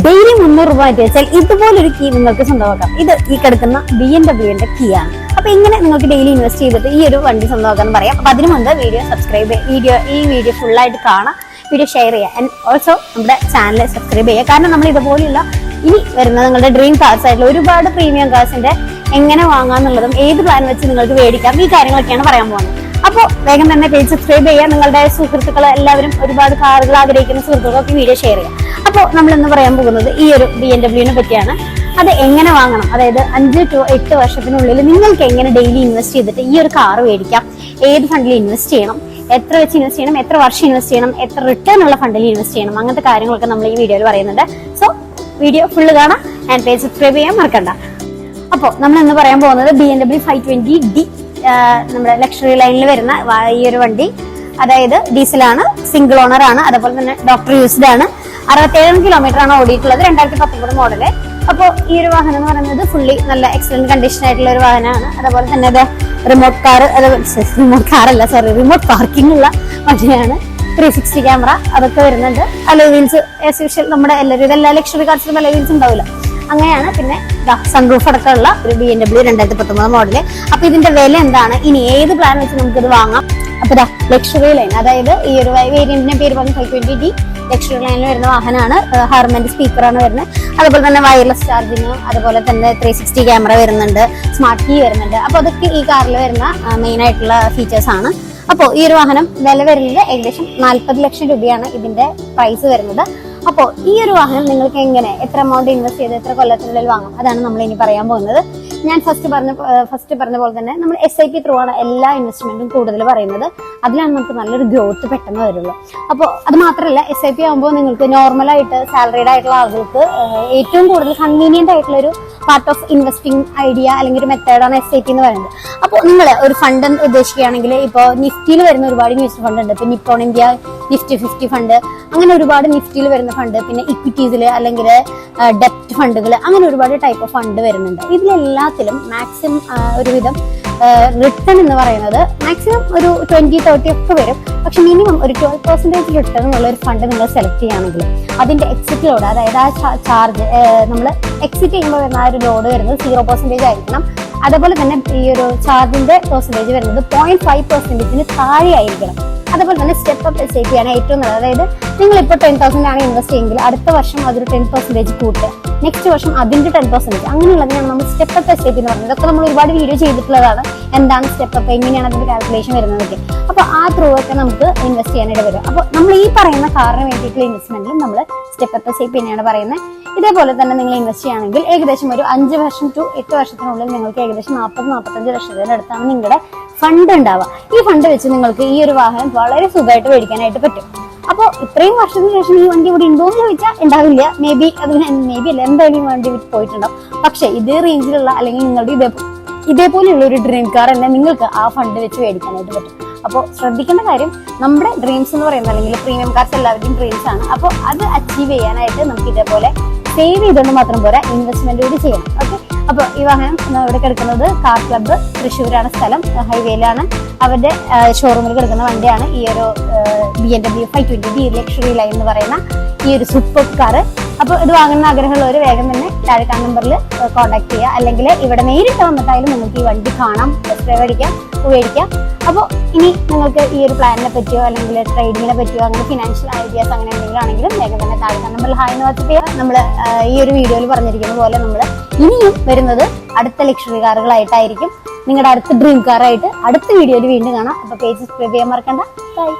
Daily 300 രൂപ മാറ്റി വെച്ചാൽ ഇതുപോലൊരു കീ നിങ്ങൾക്ക് സ്വന്തമാക്കാം. ഇത് ഈ കിടക്കുന്ന BMW കീ ആണ്. അപ്പൊ ഇങ്ങനെ നിങ്ങൾക്ക് ഡെയിലി ഇൻവെസ്റ്റ് ചെയ്തിട്ട് ഈ ഒരു വണ്ടി സ്വന്തമാക്കാന്ന് പറയാം. അപ്പൊ അതിനു മുമ്പ് വീഡിയോ സബ്സ്ക്രൈബ് ഈ വീഡിയോ ഫുൾ ആയിട്ട് കാണാം, വീഡിയോ ഷെയർ ചെയ്യുക, ആൻഡ് ഓൾസോ നമ്മുടെ ചാനൽ സബ്സ്ക്രൈബ് ചെയ്യുക. കാരണം നമ്മൾ ഇതുപോലെയുള്ള ഇനി വരുന്ന നിങ്ങളുടെ ഡ്രീം കാർസ് ആയിട്ടുള്ള ഒരുപാട് പ്രീമിയം കാർസിന്റെ എങ്ങനെ വാങ്ങാന്നുള്ളതും ഏത് പ്ലാൻ വെച്ച് നിങ്ങൾക്ക് മേടിക്കാം, ഈ കാര്യങ്ങളൊക്കെയാണ് പറയാൻ പോകുന്നത്. അപ്പോൾ വേഗം തന്നെ പേജ് സബ്സ്ക്രൈബ് ചെയ്യുക. നിങ്ങളുടെ സുഹൃത്തുക്കൾ എല്ലാവരും ഒരുപാട് കാറുകൾ ആഗ്രഹിക്കുന്ന സുഹൃത്തുക്കൾക്ക് വീഡിയോ ഷെയർ ചെയ്യുക. അപ്പോൾ നമ്മൾ ഇന്ന് പറയാൻ പോകുന്നത് ഈ ഒരു BMW പറ്റിയാണ്. അത് എങ്ങനെ വാങ്ങണം, അതായത് 5 to 8 വർഷത്തിനുള്ളിൽ നിങ്ങൾക്ക് എങ്ങനെ ഡെയിലി ഇൻവെസ്റ്റ് ചെയ്തിട്ട് ഈ ഒരു കാർ മേടിക്കാം, ഏത് ഫണ്ടിൽ ഇൻവെസ്റ്റ് ചെയ്യണം, എത്ര വെച്ച് ഇൻവെസ്റ്റ് ചെയ്യണം, എത്ര വർഷം ഇൻവെസ്റ്റ് ചെയ്യണം, എത്ര റിട്ടേൺ ഉള്ള ഫണ്ടിൽ ഇൻവെസ്റ്റ് ചെയ്യണം, അങ്ങനത്തെ കാര്യങ്ങളൊക്കെ നമ്മൾ ഈ വീഡിയോയിൽ പറയുന്നുണ്ട്. സോ വീഡിയോ ഫുള്ള് കാണാം ആൻഡ് പേജ് സബ്സ്ക്രൈബ് ചെയ്യാൻ മറക്കണ്ട. അപ്പോൾ നമ്മൾ ഇന്ന് പറയാൻ പോകുന്നത് BMW 520D, നമ്മുടെ ലക്ഷറി ലൈനിൽ വരുന്ന ഈ ഒരു വണ്ടി. അതായത് ഡീസലാണ്, സിംഗിൾ ഓണർ ആണ്, അതുപോലെ തന്നെ ഡോക്ടർ യൂസ്ഡ് ആണ്. 67 കിലോമീറ്റർ ആണ് ഓടിയിട്ടുള്ളത്, 2019 മോഡല്. അപ്പോൾ ഈ ഒരു വാഹനം എന്ന് പറയുന്നത് ഫുള്ളി നല്ല എക്സലന്റ് കണ്ടീഷൻ ആയിട്ടുള്ള ഒരു വാഹനമാണ്. അതുപോലെ തന്നെ അത് റിമോട്ട് പാർക്കിംഗ് ഉള്ള വണ്ടിയാണ്. 360 ക്യാമറ അതൊക്കെ വരുന്നുണ്ട്. അലോയ് വീൽസ് ആസ് യൂഷ്വൽ നമ്മുടെ എല്ലാ ലക്ഷറി കാർസിലും അലോയ് വീൽസ് ഉണ്ടാവില്ല, അങ്ങനെയാണ്. പിന്നെ സൺറൂഫ് അടക്കമുള്ള ഒരു BMW 2019 മോഡല്. അപ്പൊ ഇതിന്റെ വില എന്താണ്, ഇനി ഏത് പ്ലാൻ വെച്ച് നമുക്കിത് വാങ്ങാം? അപ്പൊ ലക്ഷറി ലൈൻ, അതായത് ഈ ഒരു വേരിയന്റിന്റെ പേര് പറഞ്ഞ 520D ലക്ഷറി ലൈനിൽ വരുന്ന വാഹനമാണ്. ഹാർമന്റെ സ്പീക്കറാണ് വരുന്നത്. അതുപോലെ തന്നെ വയർലെസ് ചാർജിങ്, അതുപോലെ തന്നെ 360 ക്യാമറ വരുന്നുണ്ട്, സ്മാർട്ട് കീ വരുന്നുണ്ട്. അപ്പൊ അതൊക്കെ ഈ കാറിൽ വരുന്ന മെയിൻ ആയിട്ടുള്ള ഫീച്ചേഴ്സ് ആണ്. അപ്പോൾ ഈ ഒരു വാഹനം വില വരുന്നത് ഏകദേശം 40 ലക്ഷം രൂപയാണ് ഇതിന്റെ പ്രൈസ് വരുന്നത്. അപ്പോൾ ഈ ഒരു വാഹനം നിങ്ങൾക്ക് എങ്ങനെ, എത്ര എമൗണ്ട് ഇൻവെസ്റ്റ് ചെയ്ത് എത്ര കൊല്ലത്തിനുള്ളിൽ വാങ്ങാം, അതാണ് നമ്മൾ ഇനി പറയാൻ പോകുന്നത്. ഞാൻ ഫസ്റ്റ് പറഞ്ഞ പോലെ തന്നെ നമ്മൾ SIP ത്രൂ ആണ് എല്ലാ ഇൻവെസ്റ്റ്മെന്റും കൂടുതൽ പറയുന്നത്. അതിലാണ് നമുക്ക് നല്ലൊരു ഗ്രോത്ത് പെട്ടെന്ന് വരുള്ളൂ. അപ്പോൾ അത് മാത്രമല്ല, SIP ആകുമ്പോൾ നിങ്ങൾക്ക് നോർമലായിട്ട് സാലറീഡ് ആയിട്ടുള്ള ആളുകൾക്ക് ഏറ്റവും കൂടുതൽ കൺവീനിയന്റ് ആയിട്ടുള്ള ഒരു പാർട്ട് ഓഫ് ഇൻവെസ്റ്റിംഗ് ഐഡിയ അല്ലെങ്കിൽ ഒരു മെത്തേഡാണ് SIP എന്ന് പറയുന്നത്. അപ്പോൾ നിങ്ങൾ ഒരു ഫണ്ട് ഉദ്ദേശിക്കുകയാണെങ്കിൽ ഇപ്പോൾ നിഫ്റ്റിയിൽ വരുന്ന ഒരുപാട് മ്യൂച്വൽ ഫണ്ട് ഉണ്ട്. ഇപ്പൊ നിപ്പോൺ ഇന്ത്യ നിഫ്റ്റി 50 ഫണ്ട്, അങ്ങനെ ഒരുപാട് നിഫ്റ്റിയിൽ വരുന്ന ഫണ്ട്, പിന്നെ ഇക്വിറ്റീസിൽ അല്ലെങ്കിൽ ഡെപ്റ്റ് ഫണ്ടുകൾ, അങ്ങനെ ഒരുപാട് ടൈപ്പ് ഓഫ് ഫണ്ട് വരുന്നുണ്ട്. ഇതിലെല്ലാത്തിലും മാക്സിമം ഒരുവിധം റിട്ടേൺ എന്ന് പറയുന്നത് മാക്സിമം ഒരു 20-30 ഒക്കെ വരും. പക്ഷെ മിനിമം ഒരു 12% റിട്ടേൺ ഉള്ള ഒരു ഫണ്ട് നിങ്ങൾ സെലക്ട് ചെയ്യുകയാണെങ്കിൽ അതിന്റെ എക്സിറ്റ് ലോഡ്, അതായത് ആ ചാർജ് നമ്മൾ എക്സിറ്റ് ചെയ്യുമ്പോൾ വരുന്ന ആ ഒരു ലോഡ് വരുന്നത് 0% ആയിരിക്കണം. അതുപോലെ തന്നെ ഈ ഒരു ചാർജിന്റെ പെർസെന്റേജ് വരുന്നത് 0.5%-ന് താഴെ ആയിരിക്കണം. അതുപോലെ തന്നെ സ്റ്റെപ്പ് അപ്പ് SIP ആണ് ഏറ്റവും നല്ലത്. അതായത് നിങ്ങൾ ഇപ്പോൾ 10,000 ആണ് ഇൻവെസ്റ്റ് ചെയ്യുമെങ്കിൽ അടുത്ത വർഷം അതൊരു 10% കൂട്ടുക, നെക്സ്റ്റ് വർഷം അതിന്റെ 10%, അങ്ങനെയുള്ളതിനാണ് നമ്മൾ സ്റ്റെപ്പ് അപ്പ് SIP എന്ന് പറയുന്നത്. ഇതൊക്കെ നമ്മൾ ഒരുപാട് വീഡിയോ ചെയ്തിട്ടുള്ളതാണ്. എന്താണ് സ്റ്റെപ്പ് അപ്പ്, എങ്ങനെയാണ് അതിന്റെ കാൽക്കുലേഷൻ വരുന്നതൊക്കെ. അപ്പൊ ആ ത്രൂ ഒക്കെ നമുക്ക് ഇൻവെസ്റ്റ് ചെയ്യാനായിട്ട് വരും. അപ്പൊ നമ്മൾ ഈ പറയുന്ന കാറിന് വേണ്ടിയിട്ടുള്ള ഇൻവെസ്റ്റ്മെന്റിലും നമ്മൾ സ്റ്റെപ്പ് അപ്പ് SIP തന്നെയാണ് പറയുന്നത്. ഇതേപോലെ തന്നെ നിങ്ങൾ ഇൻവെസ്റ്റ് ചെയ്യുകയാണെങ്കിൽ ഏകദേശം ഒരു 5 വർഷം to 8 വർഷത്തിനുള്ളിൽ നിങ്ങൾക്ക് ഏകദേശം 40-45 ലക്ഷത്തിന്റെ അടുത്താണ് നിങ്ങളുടെ ഫണ്ട് ഉണ്ടാവുക. ഈ ഫണ്ട് വെച്ച് നിങ്ങൾക്ക് ഈ ഒരു വാഹനം വളരെ സുഖമായിട്ട് മേടിക്കാനായിട്ട് പറ്റും. അപ്പോൾ ഇത്രയും വർഷത്തിന് ശേഷം ഈ വണ്ടി ഇവിടെ ഉണ്ടോ എന്ന് ചോദിച്ചാൽ ഉണ്ടാവില്ല. മേ ബി അല്ല, എന്തായാലും വണ്ടി പോയിട്ടുണ്ടാവും. പക്ഷെ ഇതേ റേഞ്ചിലുള്ള അല്ലെങ്കിൽ നിങ്ങളുടെ ഇതേപോലെയുള്ള ഒരു ഡ്രീം കാർ തന്നെ നിങ്ങൾക്ക് ആ ഫണ്ട് വെച്ച് മേടിക്കാനായിട്ട് പറ്റും. അപ്പോൾ ശ്രദ്ധിക്കേണ്ട കാര്യം, നമ്മുടെ ഡ്രീംസ് എന്ന് പറയുന്നത് അല്ലെങ്കിൽ പ്രീമിയം കാർസ് എല്ലാവരുടെയും ഡ്രീംസ് ആണ്. അപ്പോൾ അത് അച്ചീവ് ചെയ്യാനായിട്ട് നമുക്ക് ഇതേപോലെ സേവ് ചെയ്തുകൊണ്ട് മാത്രം പോരാ, ഇൻവെസ്റ്റ്മെന്റ് കൂടി ചെയ്യണം. ഓക്കെ. അപ്പോൾ ഈ വാഹനം ഇവിടെ കിടക്കുന്നത് കാർ ക്ലബ്ബ് തൃശ്ശൂരാണ് സ്ഥലം, ഹൈവേയിലാണ്. അവരുടെ ഷോറൂമിൽ കിടക്കുന്ന വണ്ടിയാണ് ഈ ഒരു BMW 520D ലക്ഷറി ലൈൻ എന്ന് പറയുന്ന ഈ ഒരു സൂപ്പർ കാർ. അപ്പോൾ ഇത് വാങ്ങുന്ന ആഗ്രഹമുള്ളവർ വേഗം തന്നെ താഴെ നമ്പറിൽ കോൺടാക്ട് ചെയ്യുക, അല്ലെങ്കിൽ ഇവിടെ നേരിട്ട് വന്നിട്ടായാലും നിങ്ങൾക്ക് ഈ വണ്ടി കാണാം, ടെസ്റ്റ് ഡ്രൈവ് അടിക്കാം, ഉപയോഗിക്കാം. അപ്പോൾ ഇനി നിങ്ങൾക്ക് ഈ ഒരു പ്ലാനിനെ പറ്റിയോ അല്ലെങ്കിൽ ട്രേഡിങ്ങിനെ പറ്റിയോ അങ്ങനെ ഫിനാൻഷ്യൽ ഐഡിയാസ് അങ്ങനെ എന്തെങ്കിലും ആണെങ്കിലും വേഗം തന്നെ താഴെ നമ്പറിൽ ഹായ് എന്ന് വാട്സ്ആപ്പ് ചെയ്യുക. നമ്മൾ ഈ ഒരു വീഡിയോയിൽ പറഞ്ഞിരിക്കുന്ന പോലെ നമ്മൾ ഇനിയും വരുന്നത് അടുത്ത ലക്ഷറി കാറുകളായിട്ടായിരിക്കും. നിങ്ങളുടെ അടുത്ത ഡ്രീം കാറായിട്ട് അടുത്ത വീഡിയോയിൽ വീണ്ടും കാണാം. അപ്പോൾ പേജ് സബ്സ്ക്രൈബ് ചെയ്യാൻ മറക്കണ്ട. ബൈ.